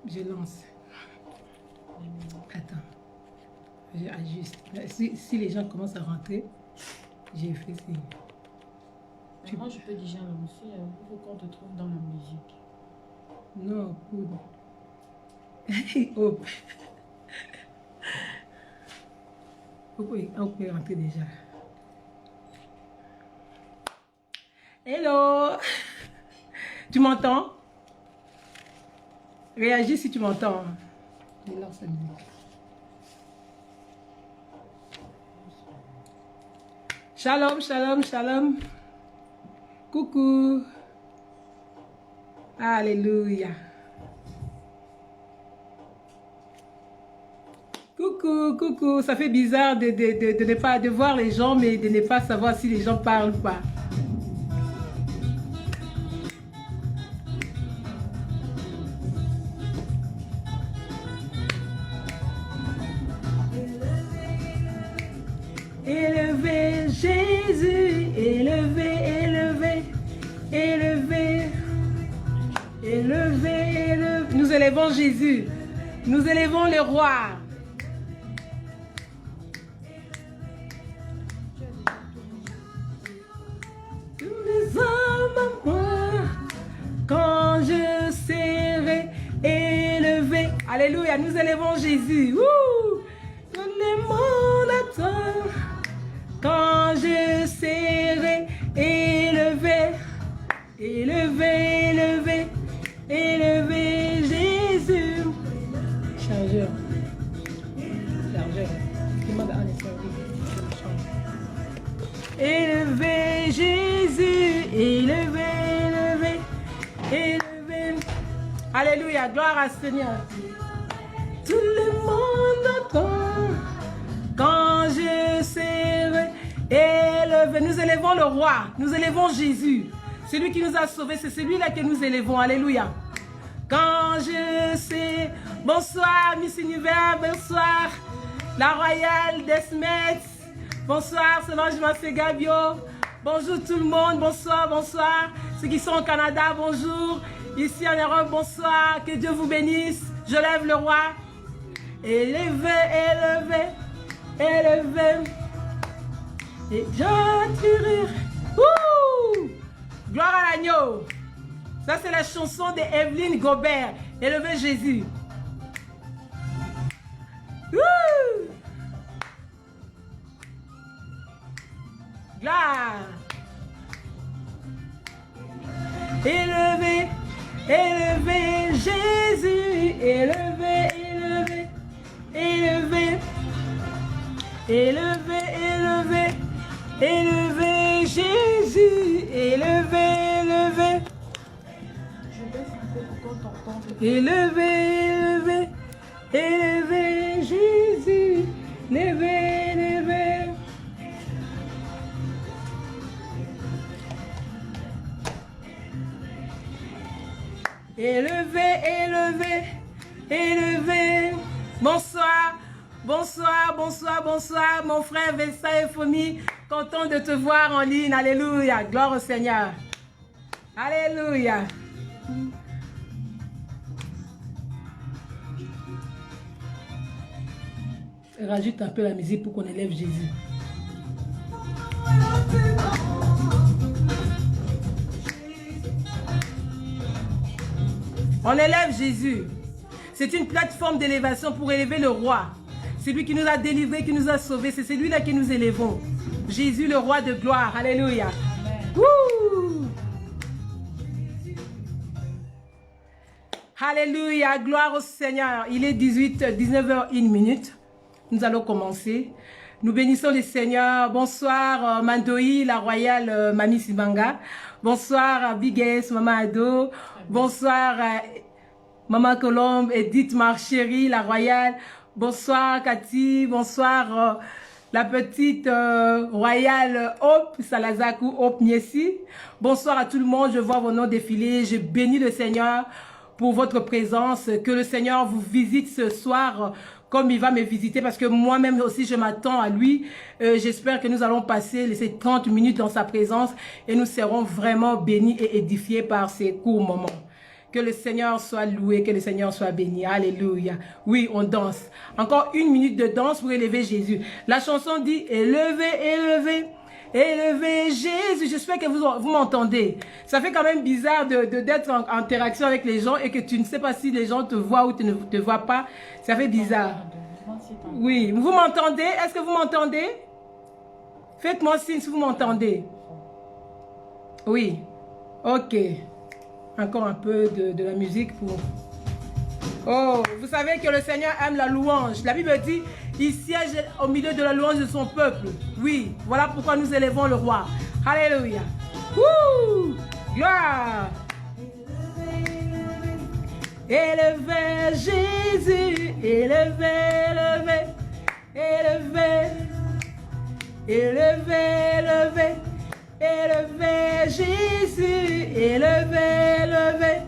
Je lance. Attends. J'ajuste. Si les gens commencent à rentrer, j'ai fait signe. Moi, je peux déjà lancer. Il faut qu'on te trouve dans la musique. Non, cool. Oh. On peut rentrer déjà. Hello. Tu m'entends? Réagis si tu m'entends. Je lance la musique. Shalom, shalom, shalom. Coucou. Alléluia. Coucou, coucou. Ça fait bizarre de ne pas de voir les gens, mais de ne pas savoir si les gens parlent ou pas. Élevé Jésus, élevé, élevé, élevé, élevé, élevé. Nous élevons Jésus, nous élevons le roi. Tous les hommes à moi, quand je serai élevé. Alléluia, nous élevons Jésus. Wouh! Tout le monde attend. Quand je serai élevé, élevé, élevé, élevé, Jésus. Chargeur. Chargeur. Demande à Anne élevé, Jésus, élevé, élevé, élevé. Alléluia, gloire à Seigneur. Tout le monde attend. Quand je serai élevé, nous élevons le roi, nous élevons Jésus. Celui qui nous a sauvés, c'est celui-là que nous élevons. Alléluia. Quand je sais, bonsoir Miss Univers, bonsoir la Royale Desmet, bonsoir Solange Massé-Gabio, bonjour tout le monde, bonsoir, bonsoir. Ceux qui sont au Canada, bonjour. Ici en Europe, bonsoir. Que Dieu vous bénisse. Je lève le roi. Élevé, élevé. Élevé et j'attirerai. Gloire à l'agneau. Ça c'est la chanson de Evelyne Gobert. Élevé Jésus. Ouh. Gloire. Élevé, élevé Jésus. Élevé, élevé, élevé. Élevé, élevé, élevé Jésus, élevé, élevé. Élevé, élevé, élevé Jésus, élevé, élevé. Élevé, élevé, élevé. Bonsoir. Bonsoir, bonsoir, bonsoir, mon frère Vincent Efomi, content de te voir en ligne, alléluia, gloire au Seigneur, alléluia. Rajoute un peu la musique pour qu'on élève Jésus. On élève Jésus. C'est une plateforme d'élévation pour élever le roi. C'est lui qui nous a délivrés, qui nous a sauvés. C'est celui-là que nous élevons. Jésus, le roi de gloire. Alléluia. Alléluia. Gloire au Seigneur. Il est 19h01. Nous allons commencer. Nous bénissons le Seigneur. Bonsoir, Mandoï, la royale Mamie Simanga. Bonsoir, Big S, Maman Ado. Bonsoir, Maman Colombe, Edith Marchéry, la royale. Bonsoir Cathy, bonsoir la petite royale Hope Salazakou, Hope Niesi. Bonsoir à tout le monde, je vois vos noms défiler. Je bénis le Seigneur pour votre présence. Que le Seigneur vous visite ce soir comme il va me visiter parce que moi-même aussi je m'attends à lui. J'espère que nous allons passer ces 30 minutes dans sa présence et nous serons vraiment bénis et édifiés par ces courts moments. Que le Seigneur soit loué, que le Seigneur soit béni. Alléluia. Oui, on danse. Encore 1 minute de danse pour élever Jésus. La chanson dit, élevez, élevez. Élevez Jésus. J'espère que vous m'entendez. Ça fait quand même bizarre d'être en interaction avec les gens et que tu ne sais pas si les gens te voient ou ne te voient pas. Ça fait bizarre. Oui, vous m'entendez? Est-ce que vous m'entendez? Faites-moi signe si vous m'entendez. Oui. Ok. Encore un peu de la musique pour... Oh, vous savez que le Seigneur aime la louange. La Bible dit, il siège au milieu de la louange de son peuple. Oui, voilà pourquoi nous élevons le roi. Alléluia. Wouh! Gloire! Élevez Jésus, élevez, élevez, élevez, élevez, élevez, élevez Jésus, élevez, élevez,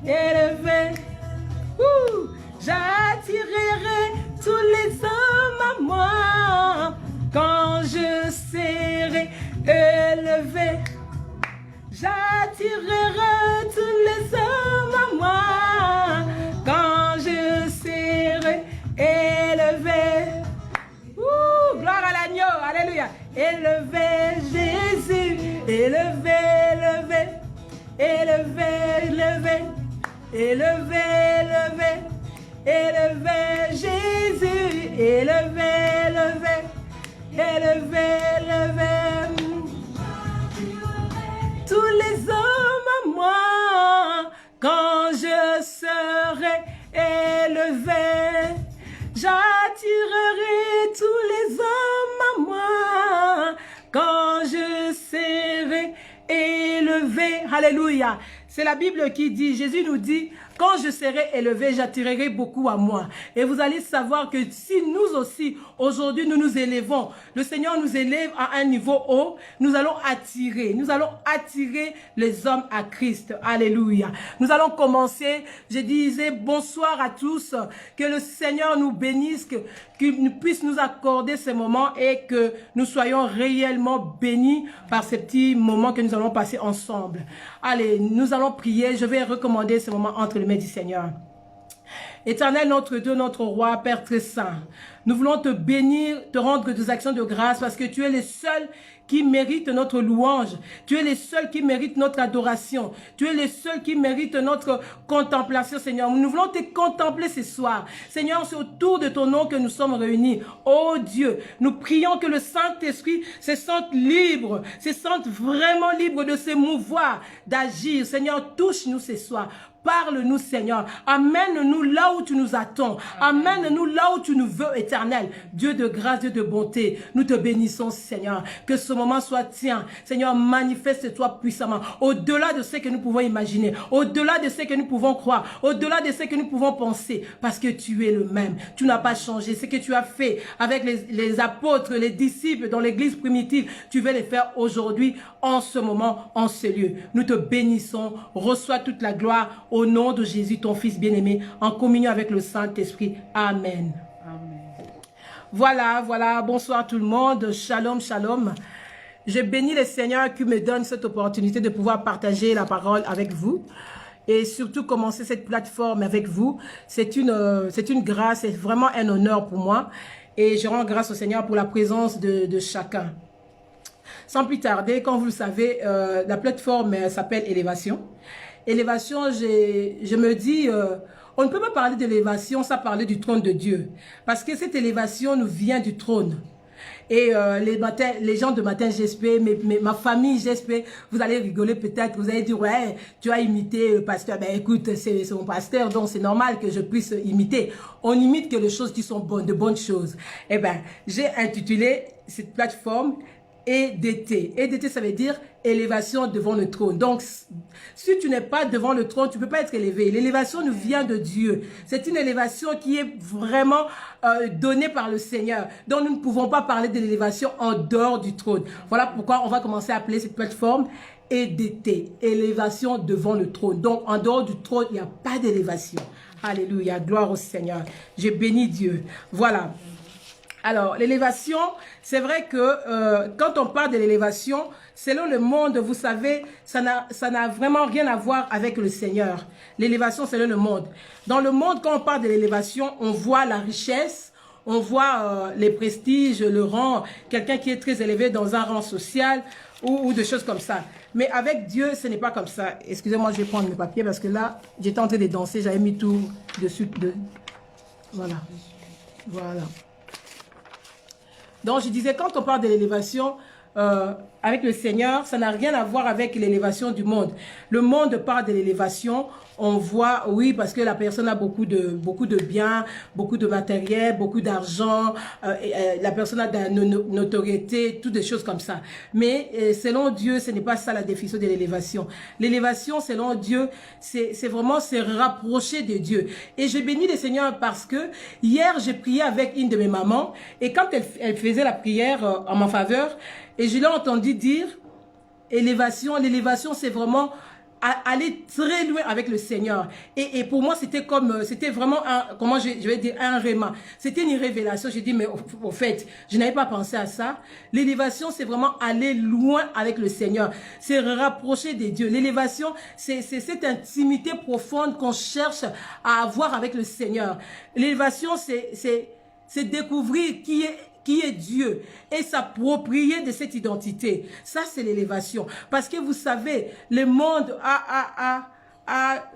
élevez. J'attirerai tous les hommes à moi quand je serai élevé. J'attirerai tous les hommes à moi quand je serai élevé. Gloire à l'agneau, alléluia. Élevez Jésus, élevez, élevez, élevez, élevez, élevez, élevez, élevez Jésus, élevez, élevez, élevez, élevez. Tous les hommes à moi quand je serai élevé. J'attirerai tous les hommes à moi quand je serai élevé. Alléluia. C'est la Bible qui dit, Jésus nous dit, quand je serai élevé, j'attirerai beaucoup à moi. Et vous allez savoir que si nous aussi, aujourd'hui, nous nous élevons, le Seigneur nous élève à un niveau haut, nous allons attirer les hommes à Christ. Alléluia. Nous allons commencer, je disais bonsoir à tous, que le Seigneur nous bénisse, qu'il puisse nous accorder ces moments et que nous soyons réellement bénis par ces petits moments que nous allons passer ensemble. Allez, nous allons prier. Je vais recommander ce moment entre les mains du Seigneur. Éternel, notre Dieu, notre roi, Père très saint, nous voulons te bénir, te rendre des actions de grâce parce que tu es le seul qui mérite notre louange. Tu es le seul qui mérite notre adoration. Tu es le seul qui mérite notre contemplation, Seigneur. Nous voulons te contempler ce soir. Seigneur, c'est autour de ton nom que nous sommes réunis. Oh Dieu, nous prions que le Saint-Esprit se sente libre, se sente vraiment libre de se mouvoir, d'agir. Seigneur, touche-nous ce soir. Parle-nous, Seigneur. Amène-nous là où tu nous attends. Amène-nous là où tu nous veux, éternel. Dieu de grâce, Dieu de bonté. Nous te bénissons, Seigneur. Que ce moment soit tien. Seigneur, manifeste-toi puissamment. Au-delà de ce que nous pouvons imaginer. Au-delà de ce que nous pouvons croire. Au-delà de ce que nous pouvons penser. Parce que tu es le même. Tu n'as pas changé. Ce que tu as fait avec les apôtres, les disciples dans l'église primitive, tu veux les faire aujourd'hui, en ce moment, en ce lieu. Nous te bénissons. Reçois toute la gloire. Au nom de Jésus, ton Fils bien-aimé, en communion avec le Saint-Esprit. Amen. Amen. Voilà, bonsoir tout le monde. Shalom, shalom. Je bénis le Seigneur qui me donne cette opportunité de pouvoir partager la parole avec vous. Et surtout commencer cette plateforme avec vous. C'est une grâce, c'est vraiment un honneur pour moi. Et je rends grâce au Seigneur pour la présence de chacun. Sans plus tarder, comme vous le savez, la plateforme s'appelle Élévation. Élévation, je me dis, on ne peut pas parler d'élévation sans parler du trône de Dieu. Parce que cette élévation nous vient du trône. Et les gens de matin, j'espère, ma famille, j'espère, vous allez rigoler peut-être, vous allez dire, ouais, tu as imité le pasteur. Ben écoute, c'est mon pasteur, donc c'est normal que je puisse imiter. On imite que les choses qui sont bonnes, de bonnes choses. Eh ben, j'ai intitulé cette plateforme EDT. EDT, ça veut dire élévation devant le trône. Donc, si tu n'es pas devant le trône, tu ne peux pas être élevé. L'élévation nous vient de Dieu. C'est une élévation qui est vraiment donnée par le Seigneur. Donc, nous ne pouvons pas parler de l'élévation en dehors du trône. Voilà pourquoi on va commencer à appeler cette plateforme EDT, élévation devant le trône. Donc, en dehors du trône, il n'y a pas d'élévation. Alléluia, gloire au Seigneur. Je bénis Dieu. Voilà. Alors, l'élévation, c'est vrai que quand on parle de l'élévation, selon le monde, vous savez, ça n'a vraiment rien à voir avec le Seigneur. L'élévation, selon le monde. Dans le monde, quand on parle de l'élévation, on voit la richesse, on voit les prestiges, le rang, quelqu'un qui est très élevé dans un rang social ou des choses comme ça. Mais avec Dieu, ce n'est pas comme ça. Excusez-moi, je vais prendre mes papiers parce que là, j'étais en train de danser, j'avais mis tout dessus. Voilà. Voilà. Donc, je disais, quand on parle de l'élévation avec le Seigneur, ça n'a rien à voir avec l'élévation du monde. Le monde parle de l'élévation, on voit, oui, parce que la personne a beaucoup de biens, beaucoup de matériel, beaucoup d'argent, la personne a de la notoriété, toutes des choses comme ça. Mais selon Dieu, ce n'est pas ça la définition de l'élévation. L'élévation, selon Dieu, c'est vraiment se rapprocher de Dieu. Et je bénis le Seigneur parce que hier, j'ai prié avec une de mes mamans, et quand elle faisait la prière en ma faveur, et je l'ai entendu dire, élévation, l'élévation, c'est vraiment aller très loin avec le Seigneur. Et pour moi, c'était comme, c'était vraiment un, comment je vais dire, un réma. C'était une révélation. J'ai dit, mais au fait, je n'avais pas pensé à ça. L'élévation, c'est vraiment aller loin avec le Seigneur. C'est rapprocher des dieux. L'élévation, c'est cette intimité profonde qu'on cherche à avoir avec le Seigneur. L'élévation, c'est découvrir qui est Dieu et s'approprier de cette identité. Ça, c'est l'élévation. Parce que vous savez, le monde a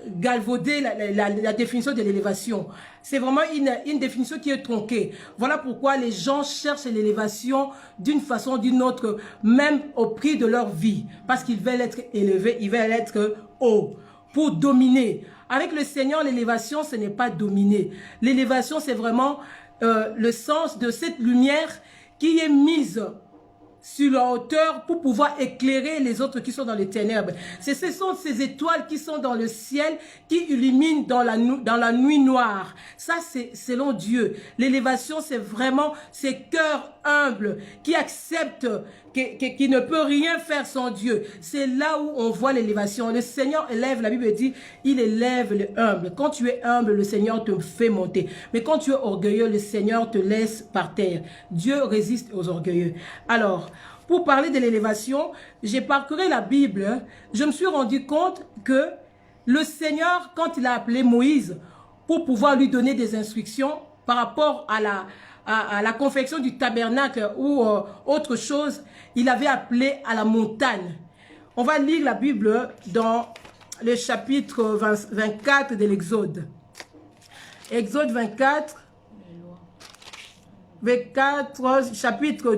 galvaudé la définition de l'élévation. C'est vraiment une définition qui est tronquée. Voilà pourquoi les gens cherchent l'élévation d'une façon ou d'une autre, même au prix de leur vie. Parce qu'ils veulent être élevés, ils veulent être hauts pour dominer. Avec le Seigneur, l'élévation, ce n'est pas dominer. L'élévation, c'est vraiment le sens de cette lumière qui est mise sur la hauteur pour pouvoir éclairer les autres qui sont dans les ténèbres. Ce sont ces étoiles qui sont dans le ciel qui illuminent dans la nuit noire. Ça, c'est selon Dieu. L'élévation, c'est vraiment ces cœurs humbles qui acceptent, qui ne peut rien faire sans Dieu. C'est là où on voit l'élévation. Le Seigneur élève, la Bible dit, il élève les humbles. Quand tu es humble, le Seigneur te fait monter. Mais quand tu es orgueilleux, le Seigneur te laisse par terre. Dieu résiste aux orgueilleux. Alors, pour parler de l'élévation, j'ai parcouru la Bible. Je me suis rendu compte que le Seigneur, quand il a appelé Moïse pour pouvoir lui donner des instructions par rapport à la confection du tabernacle ou autre chose, il avait appelé à la montagne. On va lire la Bible dans le chapitre 24 de l'Exode. Exode 24, chapitre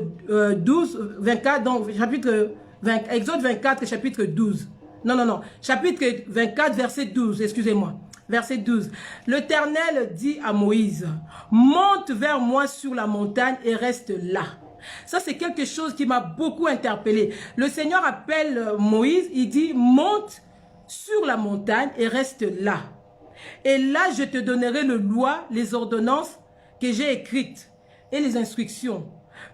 12, 24, donc chapitre 20, Exode 24, chapitre 12. Non, chapitre 24, verset 12, excusez-moi. Verset 12. L'Éternel dit à Moïse, monte vers moi sur la montagne et reste là. Ça, c'est quelque chose qui m'a beaucoup interpellé. Le Seigneur appelle Moïse, il dit, monte sur la montagne et reste là. Et là, je te donnerai les lois, les ordonnances que j'ai écrites et les instructions.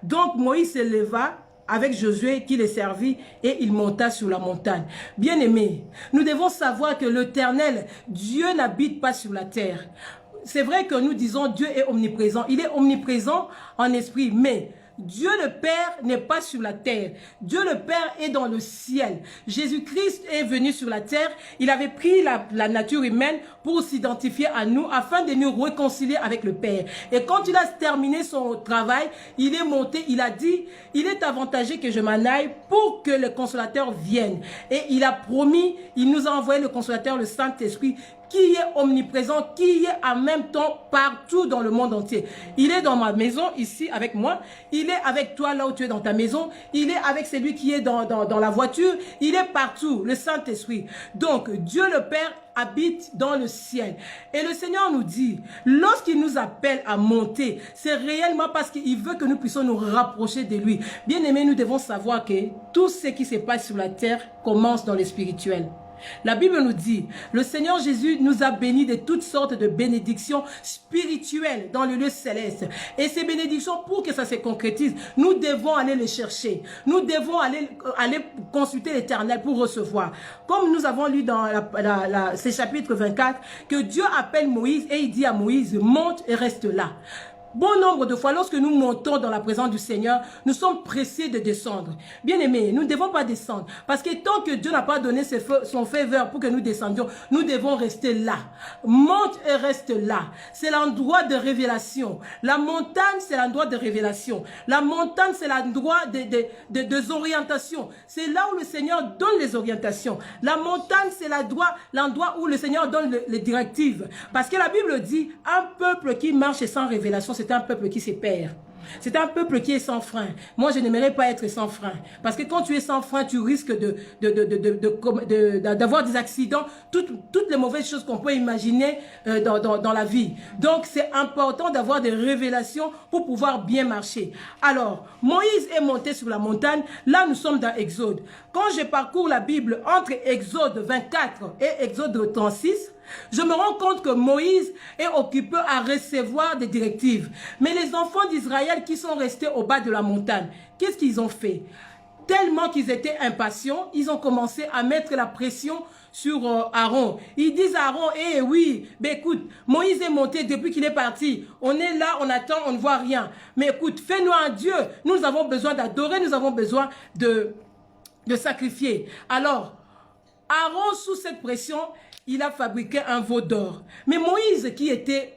Donc, Moïse se leva avec Josué qui les servit et il monta sur la montagne. Bien-aimés, nous devons savoir que l'Éternel, Dieu n'habite pas sur la terre. C'est vrai que nous disons Dieu est omniprésent. Il est omniprésent en esprit, mais Dieu le Père n'est pas sur la terre. Dieu le Père est dans le ciel. Jésus-Christ est venu sur la terre. Il avait pris la nature humaine pour s'identifier à nous afin de nous réconcilier avec le Père. Et quand il a terminé son travail, il est monté, il a dit, il est avantageux que je m'en aille pour que le consolateur vienne. Et il a promis, il nous a envoyé le consolateur, le Saint-Esprit, qui est omniprésent, qui est en même temps partout dans le monde entier. Il est dans ma maison, ici, avec moi. Il est avec toi, là où tu es dans ta maison. Il est avec celui qui est dans la voiture. Il est partout, le Saint-Esprit. Donc, Dieu le Père habite dans le ciel. Et le Seigneur nous dit, lorsqu'il nous appelle à monter, c'est réellement parce qu'il veut que nous puissions nous rapprocher de lui. Bien aimés, nous devons savoir que tout ce qui se passe sur la terre commence dans le spirituel. La Bible nous dit, le Seigneur Jésus nous a bénis de toutes sortes de bénédictions spirituelles dans le lieu céleste. Et ces bénédictions, pour que ça se concrétise, nous devons aller les chercher. Nous devons aller consulter l'Éternel pour recevoir. Comme nous avons lu dans ce chapitre 24, que Dieu appelle Moïse et il dit à Moïse, monte et reste là. bon nombre de fois, lorsque nous montons dans la présence du Seigneur, nous sommes pressés de descendre. Bien aimés, nous ne devons pas descendre. Parce que tant que Dieu n'a pas donné son faveur pour que nous descendions, nous devons rester là. Monte et reste là. C'est l'endroit de révélation. La montagne, c'est l'endroit de révélation. La montagne, c'est l'endroit des orientations. C'est là où le Seigneur donne les orientations. La montagne, c'est l'endroit où le Seigneur donne les directives. Parce que la Bible dit, un peuple qui marche sans révélation, c'est un peuple qui se perd. C'est un peuple qui est sans frein. Moi, je n'aimerais pas être sans frein. Parce que quand tu es sans frein, tu risques d'avoir des accidents, toutes les mauvaises choses qu'on peut imaginer dans la vie. Donc, c'est important d'avoir des révélations pour pouvoir bien marcher. Alors, Moïse est monté sur la montagne. Là, nous sommes dans Exode. Quand je parcours la Bible entre Exode 24 et Exode 36, je me rends compte que Moïse est occupé à recevoir des directives. Mais les enfants d'Israël qui sont restés au bas de la montagne, qu'est-ce qu'ils ont fait? Tellement qu'ils étaient impatients, ils ont commencé à mettre la pression sur Aaron. Ils disent à Aaron, eh oui, ben écoute, Moïse est monté depuis qu'il est parti. On est là, on attend, on ne voit rien. Mais écoute, fais-nous un Dieu. Nous avons besoin d'adorer, nous avons besoin de sacrifier. Alors, Aaron, sous cette pression, il a fabriqué un veau d'or. Mais Moïse, qui était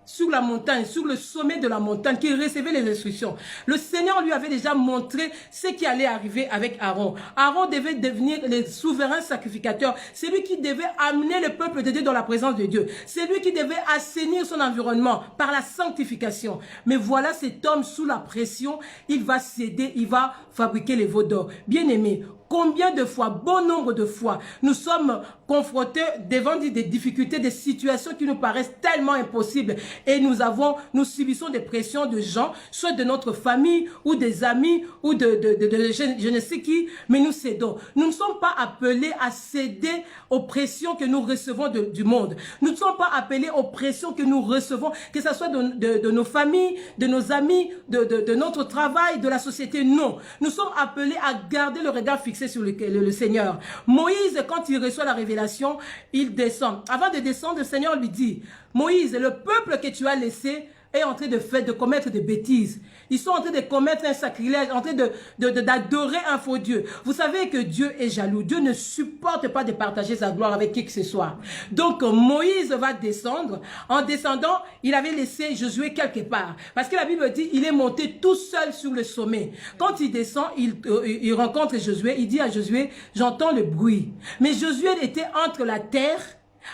sur la montagne, sur le sommet de la montagne, qui recevait les instructions, le Seigneur lui avait déjà montré ce qui allait arriver avec Aaron. Aaron devait devenir le souverain sacrificateur. C'est lui qui devait amener le peuple de Dieu dans la présence de Dieu. C'est lui qui devait assainir son environnement par la sanctification. Mais voilà cet homme sous la pression, il va céder, il va fabriquer les veaux d'or. Bien aimé, combien de fois, bon nombre de fois, nous sommes confrontés devant des difficultés, des situations qui nous paraissent tellement impossibles et nous subissons des pressions de gens, soit de notre famille ou des amis ou je ne sais qui, mais nous cédons. Nous ne sommes pas appelés à céder aux pressions que nous recevons du monde. Nous ne sommes pas appelés aux pressions que nous recevons, que ce soit de nos familles, de nos amis, de notre travail, de la société. Non, nous sommes appelés à garder le regard fixé sur le Seigneur. Moïse, quand il reçoit la révélation, il descend. Avant de descendre, le Seigneur lui dit, Moïse, le peuple que tu as laissé est en train de commettre des bêtises. Ils sont en train de commettre un sacrilège, en train d'adorer un faux Dieu. Vous savez que Dieu est jaloux. Dieu ne supporte pas de partager sa gloire avec qui que ce soit. Donc Moïse va descendre. En descendant, il avait laissé Josué quelque part. Parce que la Bible dit, il est monté tout seul sur le sommet. Quand il descend, il rencontre Josué. Il dit à Josué, j'entends le bruit. Mais Josué était entre la terre,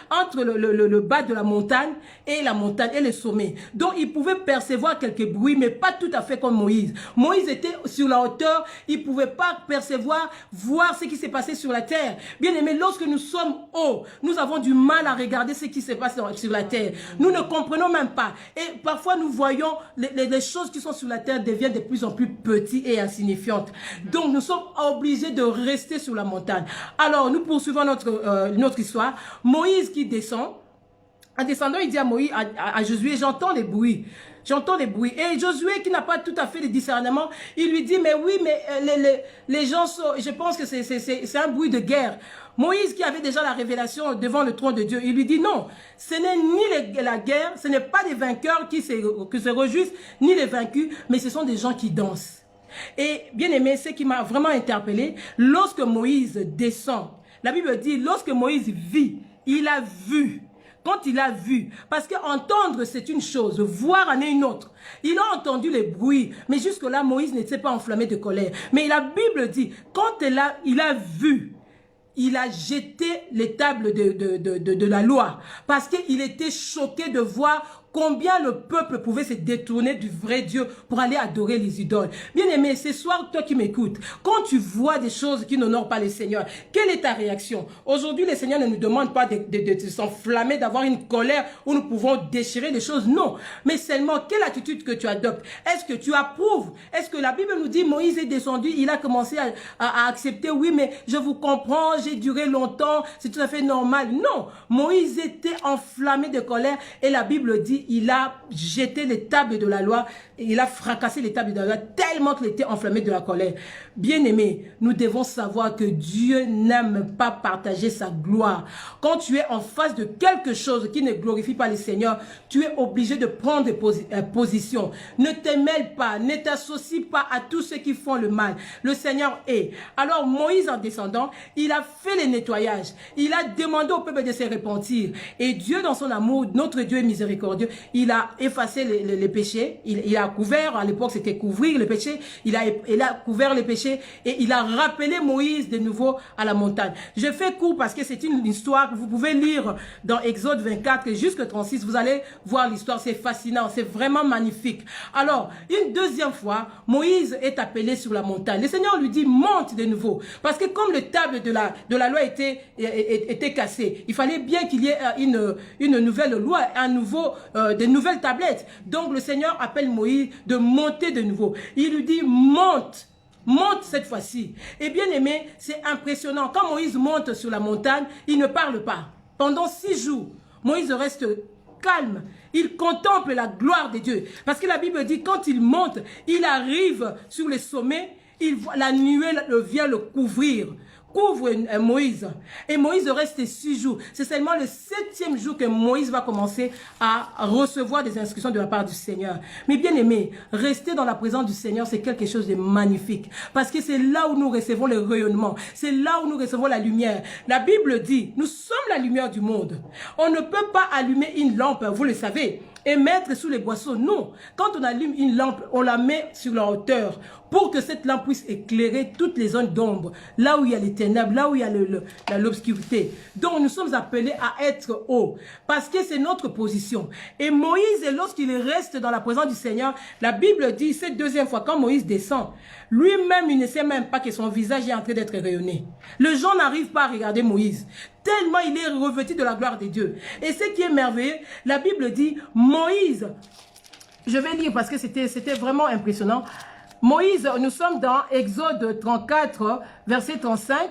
entre le bas de la montagne et le sommet. Donc il pouvait percevoir quelques bruits, mais pas tout à fait comme Moïse. Moïse était sur la hauteur, il ne pouvait pas percevoir, voir ce qui s'est passé sur la terre. Bien aimé, lorsque nous sommes hauts, nous avons du mal à regarder ce qui se passe sur la terre. Nous ne comprenons même pas. Et parfois nous voyons les choses qui sont sur la terre deviennent de plus en plus petites et insignifiantes. Donc nous sommes obligés de rester sur la montagne. Alors nous poursuivons notre histoire. Moïse qui descend, en descendant, il dit à Josué, j'entends les bruits. J'entends les bruits. Et Josué, qui n'a pas tout à fait le discernement, il lui dit, mais oui, mais les gens, je pense que c'est un bruit de guerre. Moïse, qui avait déjà la révélation devant le trône de Dieu, il lui dit, non, ce n'est ni la guerre, ce n'est pas les vainqueurs qui se réjouissent, ni les vaincus, mais ce sont des gens qui dansent. Et bien aimé, ce qui m'a vraiment interpellé, lorsque Moïse descend, la Bible dit, lorsque Moïse vit, il a vu. Quand il a vu, parce qu'entendre c'est une chose, voir en est une autre. Il a entendu les bruits, mais jusque-là, Moïse n'était pas enflammé de colère. Mais la Bible dit, quand il a vu, il a jeté les tables de la loi, parce qu'il était choqué de voir combien le peuple pouvait se détourner du vrai Dieu pour aller adorer les idoles. Bien aimé, ce soir, toi qui m'écoutes, quand tu vois des choses qui n'honorent pas le Seigneur, quelle est ta réaction? Aujourd'hui, le Seigneur ne nous demande pas de s'enflammer, d'avoir une colère où nous pouvons déchirer les choses. Non, mais seulement quelle attitude que tu adoptes? Est-ce que tu approuves? Est-ce que la Bible nous dit, Moïse est descendu, il a commencé à accepter, oui, mais je vous comprends, j'ai duré longtemps, c'est tout à fait normal. Non, Moïse était enflammé de colère et la Bible dit, il a jeté les tables de la loi, il a fracassé les tables de la loi tellement qu'il était enflammé de la colère. Bien-aimés, nous devons savoir que Dieu n'aime pas partager sa gloire. Quand tu es en face de quelque chose qui ne glorifie pas le Seigneur, tu es obligé de prendre position. Ne te mêle pas, ne t'associe pas à tous ceux qui font le mal. Le Seigneur est. Alors Moïse, en descendant, il a fait le nettoyage. Il a demandé au peuple de se repentir. Et Dieu, dans son amour, notre Dieu est miséricordieux, il a effacé les péchés. Il a couvert, à l'époque c'était couvrir les péchés. Il a couvert les péchés et il a rappelé Moïse de nouveau à la montagne. Je fais court parce que c'est une histoire que vous pouvez lire dans Exode 24 jusqu'à 36. Vous allez voir l'histoire, c'est fascinant, c'est vraiment magnifique. Alors, une deuxième fois, Moïse est appelé sur la montagne. Le Seigneur lui dit, monte de nouveau. Parce que comme le table de la loi était cassé, il fallait bien qu'il y ait une nouvelle loi, de nouvelles tablettes. Donc le Seigneur appelle Moïse de monter de nouveau. Il lui dit, monte. Monte cette fois-ci. Et bien aimé, c'est impressionnant. Quand Moïse monte sur la montagne, il ne parle pas. Pendant 6 jours, Moïse reste calme. Il contemple la gloire de Dieu. Parce que la Bible dit, quand il monte, il arrive sur le sommet, la nuée vient le couvrir. Couvre Moïse. Et Moïse reste 6 jours. C'est seulement le 7e jour que Moïse va commencer à recevoir des instructions de la part du Seigneur. Mais bien aimé, rester dans la présence du Seigneur, c'est quelque chose de magnifique. Parce que c'est là où nous recevons le rayonnement. C'est là où nous recevons la lumière. La Bible dit, nous sommes la lumière du monde. On ne peut pas allumer une lampe, vous le savez, et mettre sous les boissons. Non. Quand on allume une lampe, on la met sur la hauteur pour que cette lampe puisse éclairer toutes les zones d'ombre, là où il y a les ténèbres, là où il y a l'obscurité. Donc nous sommes appelés à être haut, parce que c'est notre position. Et Moïse, lorsqu'il reste dans la présence du Seigneur, la Bible dit, cette deuxième fois, quand Moïse descend, lui-même, il ne sait même pas que son visage est en train d'être rayonné. Les gens n'arrivent pas à regarder Moïse, tellement il est revêtu de la gloire de Dieu. Et ce qui est merveilleux, la Bible dit, Moïse, je vais lire parce que c'était vraiment impressionnant. Moïse, nous sommes dans Exode 34, verset 35.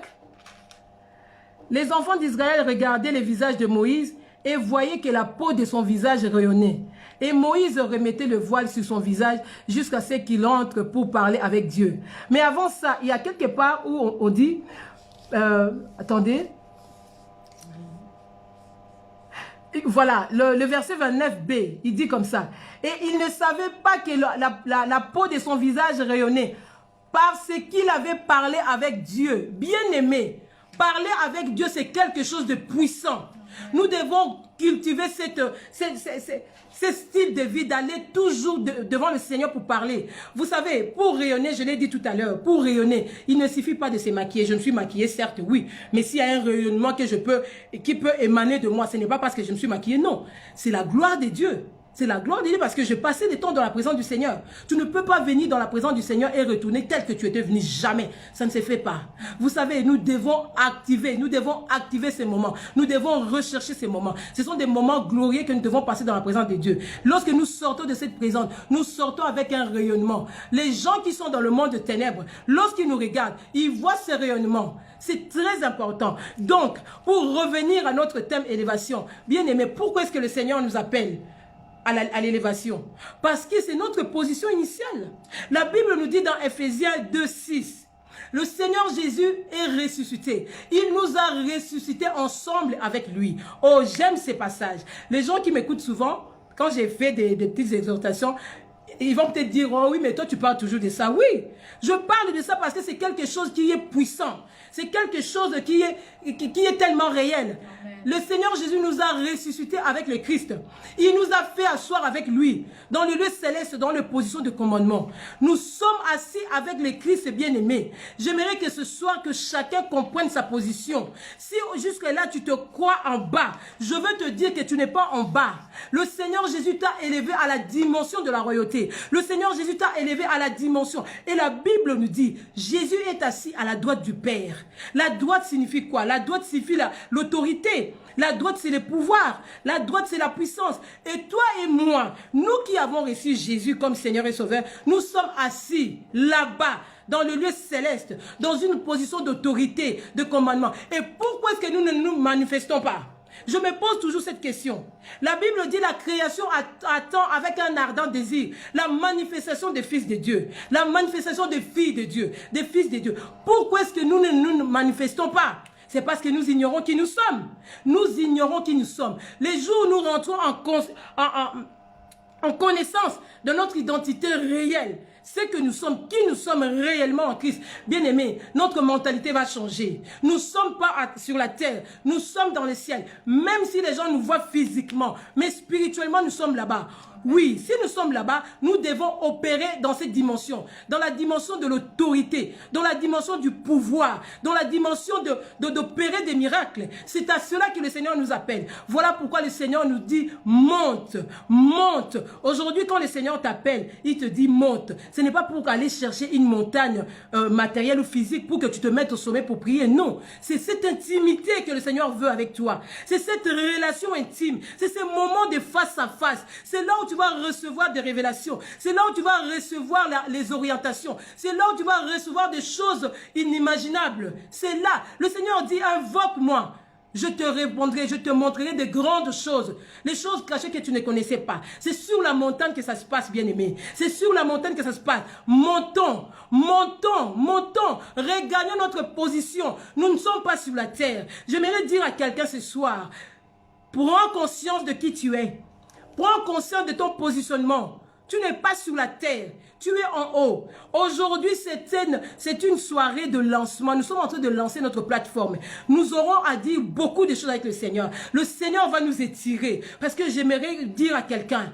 Les enfants d'Israël regardaient le visage de Moïse et voyaient que la peau de son visage rayonnait. Et Moïse remettait le voile sur son visage jusqu'à ce qu'il entre pour parler avec Dieu. Mais avant ça, il y a quelque part où on dit, attendez, voilà, le verset 29b, il dit comme ça. Et il ne savait pas que la peau de son visage rayonnait parce qu'il avait parlé avec Dieu. Bien aimé, parler avec Dieu, c'est quelque chose de puissant. Nous devons cultiver ce style de vie, d'aller toujours devant le Seigneur pour parler. Vous savez, pour rayonner, je l'ai dit tout à l'heure, pour rayonner, il ne suffit pas de se maquiller. Je me suis maquillée, certes, oui, mais s'il y a un rayonnement qui peut émaner de moi, ce n'est pas parce que je me suis maquillée, non. C'est la gloire de Dieu. C'est la gloire de Dieu parce que je passais des temps dans la présence du Seigneur. Tu ne peux pas venir dans la présence du Seigneur et retourner tel que tu étais venu. Jamais. Ça ne se fait pas. Vous savez, nous devons activer ces moments. Nous devons rechercher ces moments. Ce sont des moments glorieux que nous devons passer dans la présence de Dieu. Lorsque nous sortons de cette présence, nous sortons avec un rayonnement. Les gens qui sont dans le monde de ténèbres, lorsqu'ils nous regardent, ils voient ce rayonnement. C'est très important. Donc, pour revenir à notre thème élévation, bien aimé, pourquoi est-ce que le Seigneur nous appelle à l'élévation? Parce que c'est notre position initiale. La Bible nous dit dans Ephésiens 2:6, le Seigneur Jésus est ressuscité. Il nous a ressuscités ensemble avec lui. Oh, j'aime ces passages. Les gens qui m'écoutent souvent, quand j'ai fait des petites exhortations, ils vont peut-être dire, oh oui, mais toi tu parles toujours de ça. Oui, je parle de ça parce que c'est quelque chose qui est puissant. C'est quelque chose qui est tellement réel. Amen. Le Seigneur Jésus nous a ressuscités avec le Christ. Il nous a fait asseoir avec lui dans le lieu céleste, dans les positions de commandement. Nous sommes assis avec le Christ bien-aimé. J'aimerais que ce soir, que chacun comprenne sa position. Si jusque-là tu te crois en bas, je veux te dire que tu n'es pas en bas. Le Seigneur Jésus t'a élevé à la dimension de la royauté. Le Seigneur Jésus t'a élevé à la dimension. Et la Bible nous dit, Jésus est assis à la droite du Père. La droite signifie quoi? La droite signifie l'autorité. La droite, c'est le pouvoir. La droite, c'est la puissance. Et toi et moi, nous qui avons reçu Jésus comme Seigneur et Sauveur, nous sommes assis là-bas, dans le lieu céleste, dans une position d'autorité, de commandement. Et pourquoi est-ce que nous ne nous manifestons pas? Je me pose toujours cette question. La Bible dit la création attend avec un ardent désir la manifestation des fils de Dieu, la manifestation des filles de Dieu, des fils de Dieu. Pourquoi est-ce que nous ne nous manifestons pas? C'est parce que nous ignorons qui nous sommes. Nous ignorons qui nous sommes. Les jours où nous rentrons en connaissance de notre identité réelle, c'est que nous sommes, qui nous sommes réellement en Christ. Bien aimé, notre mentalité va changer. Nous ne sommes pas sur la terre, nous sommes dans le ciel. Même si les gens nous voient physiquement, mais spirituellement nous sommes là-bas. Oui, si nous sommes là-bas, nous devons opérer dans cette dimension, dans la dimension de l'autorité, dans la dimension du pouvoir, dans la dimension d'opérer des miracles. C'est à cela que le Seigneur nous appelle. Voilà pourquoi le Seigneur nous dit monte, monte. Aujourd'hui, quand le Seigneur t'appelle, il te dit monte. Ce n'est pas pour aller chercher une montagne matérielle ou physique pour que tu te mettes au sommet pour prier. Non, c'est cette intimité que le Seigneur veut avec toi. C'est cette relation intime. C'est ces moments de face à face. C'est là où tu vas recevoir des révélations. C'est là où tu vas recevoir les orientations. C'est là où tu vas recevoir des choses inimaginables. C'est là. Le Seigneur dit, invoque-moi. Je te répondrai, je te montrerai de grandes choses. Les choses cachées que tu ne connaissais pas. C'est sur la montagne que ça se passe, bien-aimé. C'est sur la montagne que ça se passe. Montons, montons, montons. Regagnons notre position. Nous ne sommes pas sur la terre. J'aimerais dire à quelqu'un ce soir, prends conscience de qui tu es. Prends conscience de ton positionnement. Tu n'es pas sur la terre, tu es en haut. Aujourd'hui, c'est une soirée de lancement. Nous sommes en train de lancer notre plateforme. Nous aurons à dire beaucoup de choses avec le Seigneur. Le Seigneur va nous étirer. Parce que j'aimerais dire à quelqu'un,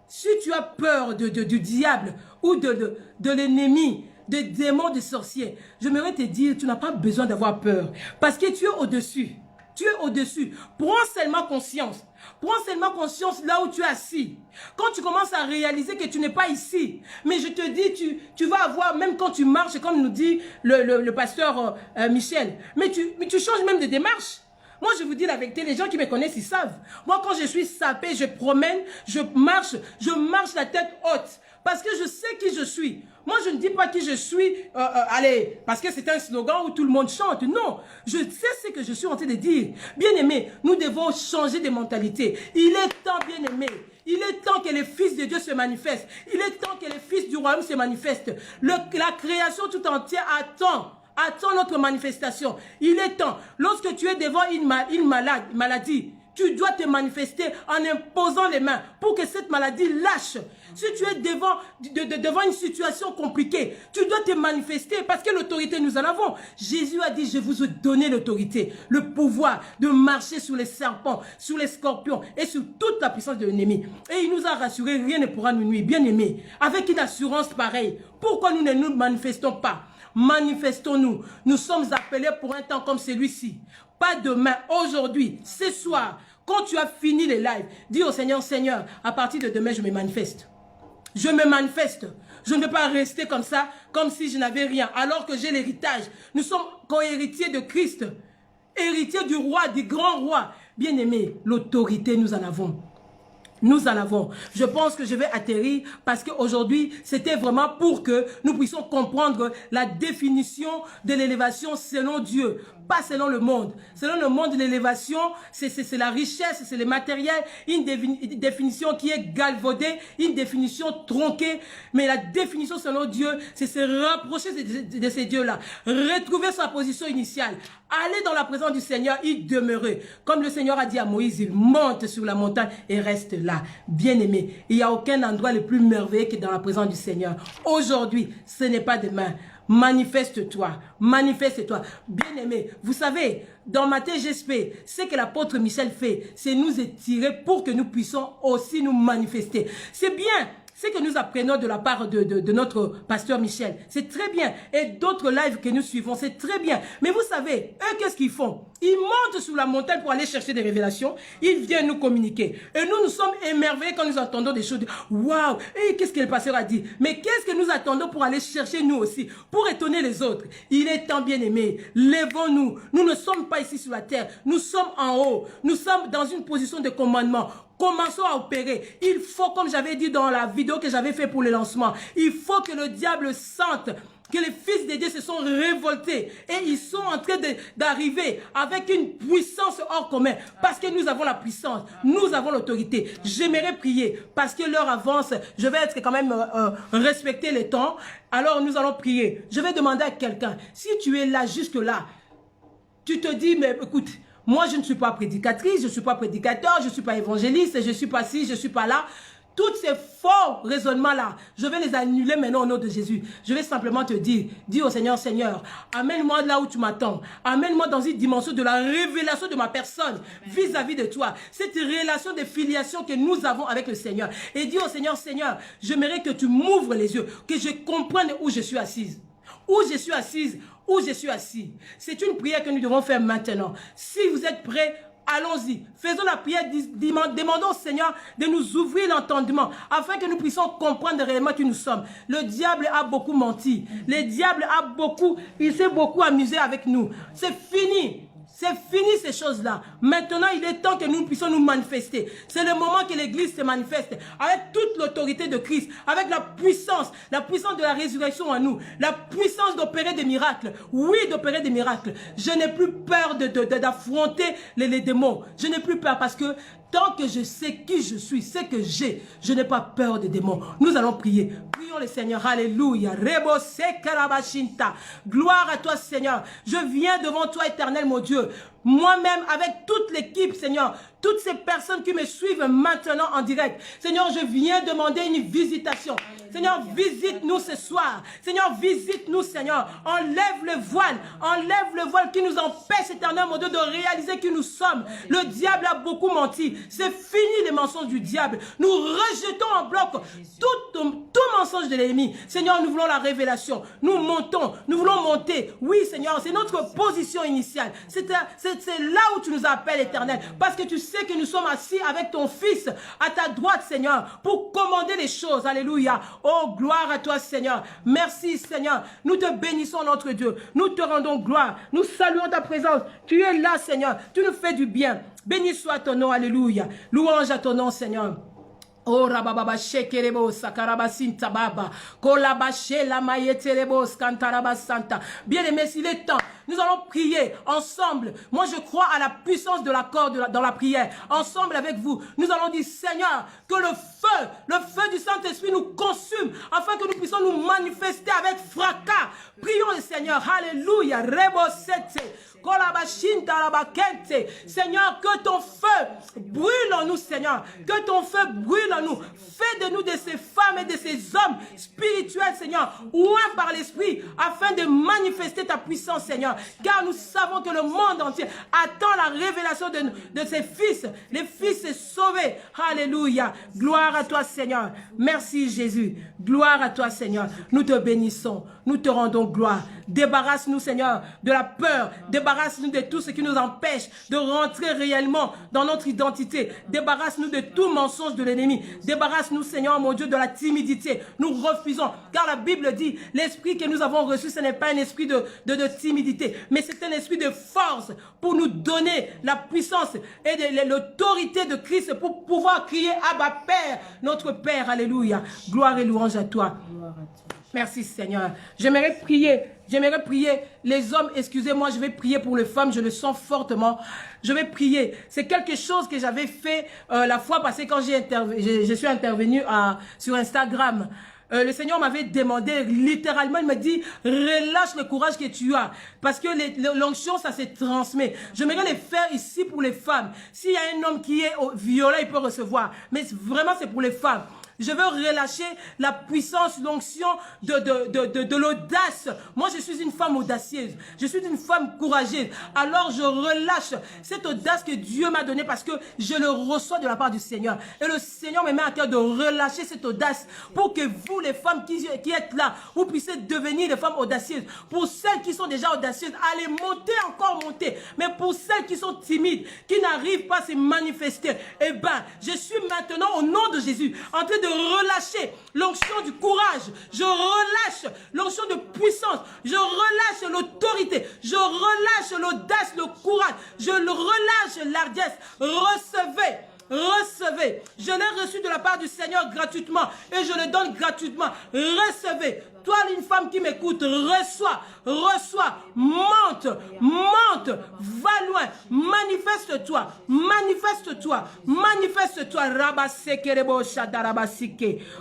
si tu as peur du diable ou de l'ennemi, des démons, des sorciers, j'aimerais te dire, tu n'as pas besoin d'avoir peur. Parce que tu es au-dessus. Tu es au-dessus. Prends seulement conscience. Prends seulement conscience là où tu es assis. Quand tu commences à réaliser que tu n'es pas ici, mais je te dis, tu vas avoir, même quand tu marches, comme nous dit le pasteur Michel, mais tu changes même de démarche. Moi, je vous dis la vérité, les gens qui me connaissent, ils savent. Moi, quand je suis sapé, je promène, je marche la tête haute. Parce que je sais qui je suis. Moi, je ne dis pas qui je suis, allez, parce que c'est un slogan où tout le monde chante. Non, je sais ce que je suis en train de dire. Bien-aimés, nous devons changer de mentalité. Il est temps, bien-aimés. Il est temps que les fils de Dieu se manifestent. Il est temps que les fils du royaume se manifestent. La création tout entière attend notre manifestation. Il est temps. Lorsque tu es devant une maladie, tu dois te manifester en imposant les mains pour que cette maladie lâche. Si tu es devant une situation compliquée, tu dois te manifester parce que l'autorité, nous en avons. Jésus a dit, je vous ai donné l'autorité, le pouvoir de marcher sur les serpents, sur les scorpions et sur toute la puissance de l'ennemi. Et il nous a rassuré, rien ne pourra nous nuire. Bien aimés, avec une assurance pareille, pourquoi nous ne nous manifestons pas? Manifestons-nous. Nous sommes appelés pour un temps comme celui-ci. Pas demain, aujourd'hui, ce soir, quand tu as fini les lives, dis au Seigneur, Seigneur, à partir de demain, je me manifeste. Je me manifeste. Je ne vais pas rester comme ça, comme si je n'avais rien, alors que j'ai l'héritage. Nous sommes co-héritiers de Christ, héritiers du roi, du grand roi. Bien-aimés, l'autorité, nous en avons. Nous en avons. Je pense que je vais atterrir parce qu'aujourd'hui, c'était vraiment pour que nous puissions comprendre la définition de l'élévation selon Dieu, pas selon le monde. Selon le monde, l'élévation, c'est la richesse, c'est le matériel, une définition qui est galvaudée, une définition tronquée. Mais la définition selon Dieu, c'est se rapprocher de ces dieux-là, retrouver sa position initiale, aller dans la présence du Seigneur, y demeurer. Comme le Seigneur a dit à Moïse, il monte sur la montagne et reste là. Bien-aimé, il n'y a aucun endroit le plus merveilleux que dans la présence du Seigneur. Aujourd'hui, ce n'est pas demain. Manifeste-toi, manifeste-toi. Bien-aimé, vous savez, dans Matthieu GSP, ce que l'apôtre Michel fait, c'est nous étirer pour que nous puissions aussi nous manifester. C'est bien ce que nous apprenons de la part de notre pasteur Michel. C'est très bien. Et d'autres lives que nous suivons, c'est très bien. Mais vous savez, eux, qu'est-ce qu'ils font? Ils montent sur la montagne pour aller chercher des révélations. Ils viennent nous communiquer. Et nous sommes émerveillés quand nous entendons des choses. Waouh! Et qu'est-ce que le pasteur a dit? Mais qu'est-ce que nous attendons pour aller chercher nous aussi? Pour étonner les autres. Il est temps, bien aimé. Lèvons-nous. Nous ne sommes pas ici sur la terre. Nous sommes en haut. Nous sommes dans une position de commandement. Commençons à opérer. Il faut, comme j'avais dit dans la vidéo que j'avais fait pour le lancement, il faut que le diable sente que les fils de Dieu se sont révoltés et ils sont en train d'arriver avec une puissance hors commun parce que nous avons la puissance, nous avons l'autorité. J'aimerais prier parce que l'heure avance, je vais être quand même respecter les temps. Alors nous allons prier. Je vais demander à quelqu'un, si tu es là jusque là, tu te dis, mais écoute, moi je ne suis pas prédicatrice, je ne suis pas prédicateur, je ne suis pas évangéliste, je ne suis pas ci, je ne suis pas là. Tous ces faux raisonnements-là, je vais les annuler maintenant au nom de Jésus. Je vais simplement te dire, dis au Seigneur, Seigneur, amène-moi là où tu m'attends. Amène-moi dans une dimension de la révélation de ma personne vis-à-vis de toi. Cette relation de filiation que nous avons avec le Seigneur. Et dis au Seigneur, Seigneur, j'aimerais que tu m'ouvres les yeux, que je comprenne où je suis assise. Où je suis assise, où je suis assis. C'est une prière que nous devons faire maintenant. Si vous êtes prêts, allons-y, faisons la prière, demandons au Seigneur de nous ouvrir l'entendement afin que nous puissions comprendre réellement qui nous sommes. Le diable a beaucoup menti, le diable il s'est beaucoup amusé avec nous. C'est fini. C'est fini ces choses-là. Maintenant, il est temps que nous puissions nous manifester. C'est le moment que l'Église se manifeste avec toute l'autorité de Christ, avec la puissance de la résurrection en nous, la puissance d'opérer des miracles. Oui, d'opérer des miracles. Je n'ai plus peur d'affronter les démons. Je n'ai plus peur parce que tant que je sais qui je suis, ce que j'ai, je n'ai pas peur des démons. Nous allons prier. Prions le Seigneur. Alléluia. Gloire à toi, Seigneur. Je viens devant toi, éternel, mon Dieu. Moi-même, avec toute l'équipe, Seigneur, toutes ces personnes qui me suivent maintenant en direct. Seigneur, je viens demander une visitation. Seigneur, visite-nous ce soir. Seigneur, visite-nous, Seigneur. Enlève le voile qui nous empêche, éternel, mon Dieu, de réaliser qui nous sommes. Le diable a beaucoup menti. C'est fini les mensonges du diable. Nous rejetons en bloc tout mensonge de l'ennemi. Seigneur, nous voulons la révélation. Nous montons, nous voulons monter. Oui, Seigneur, c'est notre position initiale. C'est là où tu nous appelles, éternel. Parce que tu sais que nous sommes assis avec ton Fils à ta droite, Seigneur, pour commander les choses. Alléluia. Oh, gloire à toi, Seigneur. Merci, Seigneur. Nous te bénissons, notre Dieu. Nous te rendons gloire. Nous saluons ta présence. Tu es là, Seigneur. Tu nous fais du bien. Béni soit ton nom. Alléluia. Louange à ton nom, Seigneur. Oh rababa shekerebo sakarabasinta baba kolabashe la mayeterebo skantarabasanta. Bien-aimés, s'il est temps, nous allons prier ensemble. Moi, je crois à la puissance de l'accord dans la prière. Ensemble avec vous, nous allons dire, Seigneur, que le feu du Saint-Esprit nous consume afin que nous puissions nous manifester avec fracas. Prions le Seigneur. Alléluia. Rebo sete. Seigneur, que ton feu brûle en nous, Seigneur. Que ton feu brûle en nous. Fais de nous de ces femmes et de ces hommes spirituels, Seigneur, oints par l'Esprit, afin de manifester ta puissance, Seigneur. Car nous savons que le monde entier attend la révélation de ses fils. Les fils sauvés. Alléluia. Gloire à toi, Seigneur. Merci, Jésus. Gloire à toi, Seigneur. Nous te bénissons. Nous te rendons gloire. Débarrasse-nous, Seigneur, de la peur. Débarrasse-nous de tout ce qui nous empêche de rentrer réellement dans notre identité. Débarrasse-nous de tout mensonge de l'ennemi. Débarrasse-nous, Seigneur, mon Dieu, de la timidité. Nous refusons. Car la Bible dit, l'esprit que nous avons reçu, ce n'est pas un esprit de timidité, mais c'est un esprit de force pour nous donner la puissance et l'autorité de Christ pour pouvoir crier Abba Père, notre Père. Alléluia. Gloire et louange à toi. Gloire à toi. Merci Seigneur. J'aimerais prier les hommes, excusez-moi, je vais prier pour les femmes, je le sens fortement. Je vais prier. C'est quelque chose que j'avais fait la fois passée quand je suis intervenu sur Instagram. Le Seigneur m'avait demandé, littéralement, il m'a dit, relâche le courage que tu as. Parce que l'onction, ça se transmet. J'aimerais les faire ici pour les femmes. S'il y a un homme qui est violent, il peut recevoir. Mais vraiment, c'est pour les femmes. Je veux relâcher la puissance, l'onction de l'audace. Moi, je suis une femme audacieuse. Je suis une femme courageuse. Alors, je relâche cette audace que Dieu m'a donnée parce que je le reçois de la part du Seigneur. Et le Seigneur me met à cœur de relâcher cette audace pour que vous, les femmes qui êtes là, vous puissiez devenir des femmes audacieuses. Pour celles qui sont déjà audacieuses, allez monter, encore monter. Mais pour celles qui sont timides, qui n'arrivent pas à se manifester, eh bien, je suis maintenant, au nom de Jésus, en train de relâcher l'onction du courage, je relâche l'onction de puissance, je relâche l'autorité, je relâche l'audace, le courage, je le relâche l'hardiesse. Recevez, je l'ai reçu de la part du Seigneur gratuitement et je le donne gratuitement. Recevez toi, une femme qui m'écoute, reçois, reçois, monte, monte, va loin, manifeste-toi, manifeste-toi, manifeste-toi.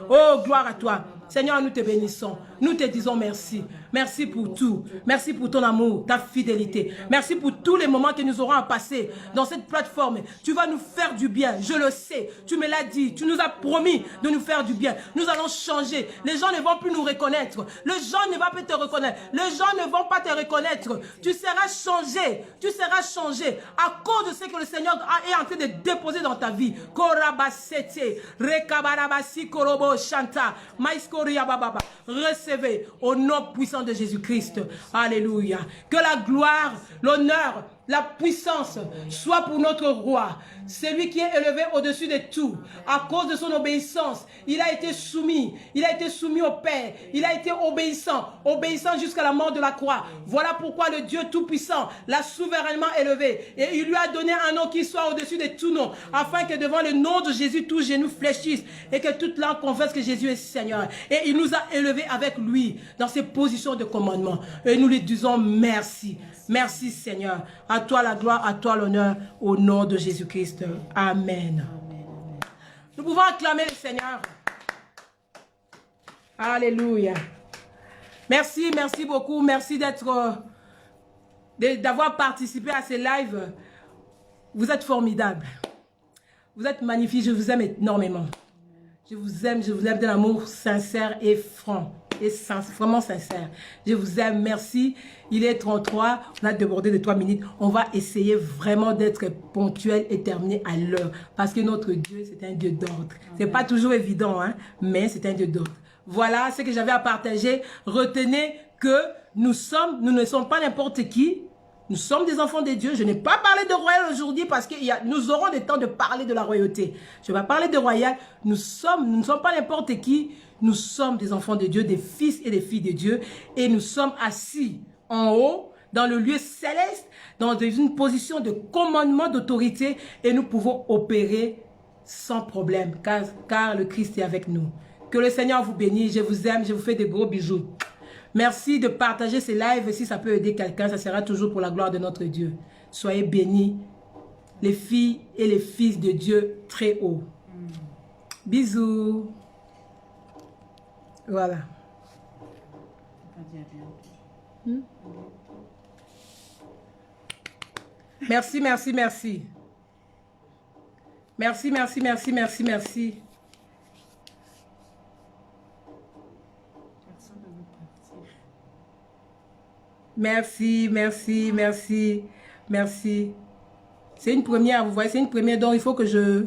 Oh, gloire à toi. Seigneur, nous te bénissons. Nous te disons merci. Merci pour tout. Merci pour ton amour, ta fidélité. Merci pour tous les moments que nous aurons à passer dans cette plateforme. Tu vas nous faire du bien, je le sais. Tu me l'as dit. Tu nous as promis de nous faire du bien. Nous allons changer. Les gens ne vont plus nous reconnaître. Les gens ne vont pas te reconnaître. Les gens ne vont pas te reconnaître. Tu seras changé. Tu seras changé à cause de ce que le Seigneur est en train de déposer dans ta vie. Korabasete, rekabarabasi korobo shanta, maïskoriabababa. Recevez au nom puissant de Jésus-Christ. Alléluia. Que la gloire, l'honneur, la puissance soit pour notre roi, celui qui est élevé au-dessus de tout. À cause de son obéissance, il a été soumis au Père, il a été obéissant jusqu'à la mort de la croix. Voilà pourquoi le Dieu Tout-Puissant l'a souverainement élevé et il lui a donné un nom qui soit au-dessus de tout nom, afin que devant le nom de Jésus, tout genou fléchisse et que toute langue confesse que Jésus est Seigneur. Et il nous a élevés avec lui dans ses positions de commandement. Et nous lui disons merci. Merci Seigneur. À toi la gloire, à toi l'honneur, au nom de Jésus-Christ. Amen. Nous pouvons acclamer le Seigneur. Alléluia. Merci, merci beaucoup. Merci d'avoir participé à ces lives. Vous êtes formidables. Vous êtes magnifiques. Je vous aime énormément. Je vous aime d'un amour sincère et franc. Et vraiment sincère. Je vous aime, merci. Il est 33, on a débordé de 3 minutes. On va essayer vraiment d'être ponctuel et terminer à l'heure. Parce que notre Dieu, c'est un Dieu d'ordre. C'est pas toujours évident, hein, mais c'est un Dieu d'ordre. Voilà ce que j'avais à partager. Retenez que nous ne sommes pas n'importe qui. Nous sommes des enfants de Dieu. Je n'ai pas parlé de royal aujourd'hui parce que nous aurons des temps de parler de la royauté. Je vais parler de royal. Nous ne sommes pas n'importe qui. Nous sommes des enfants de Dieu, des fils et des filles de Dieu. Et nous sommes assis en haut, dans le lieu céleste, dans une position de commandement, d'autorité. Et nous pouvons opérer sans problème, car le Christ est avec nous. Que le Seigneur vous bénisse. Je vous aime. Je vous fais de gros bisous. Merci de partager ces lives. Si ça peut aider quelqu'un, ça sera toujours pour la gloire de notre Dieu. Soyez bénis, les filles et les fils de Dieu très haut. Bisous. Voilà. Merci, merci, merci. Merci, merci, merci, merci, merci. Merci, merci, merci, merci. C'est une première, vous voyez, c'est une première, donc il faut que je...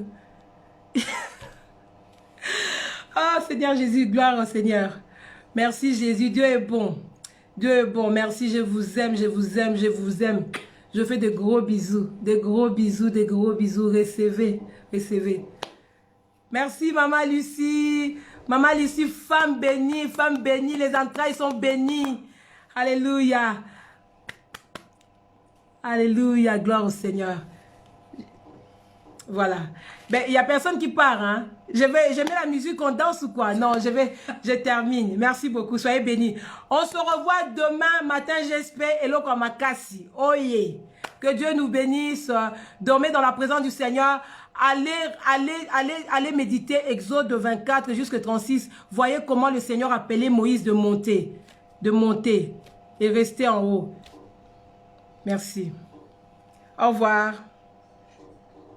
Ah, Seigneur Jésus, gloire au Seigneur. Merci Jésus, Dieu est bon. Dieu est bon, merci, je vous aime, je vous aime, je vous aime. Je fais de gros bisous, des gros bisous, des gros bisous. Recevez, recevez. Merci Maman Lucie. Maman Lucie, femme bénie, les entrailles sont bénies. Alléluia. Alléluia, gloire au Seigneur. Voilà. Ben, il n'y a personne qui part, hein. Je mets la musique, on danse ou quoi? Non, je termine. Merci beaucoup, soyez bénis. On se revoit demain matin, j'espère, et l'Okamakasi. Oh yeah. Que Dieu nous bénisse. Dormez dans la présence du Seigneur. Allez méditer Exode 24 jusqu'à 36. Voyez comment le Seigneur appelait Moïse de monter et rester en haut. Merci. Au revoir.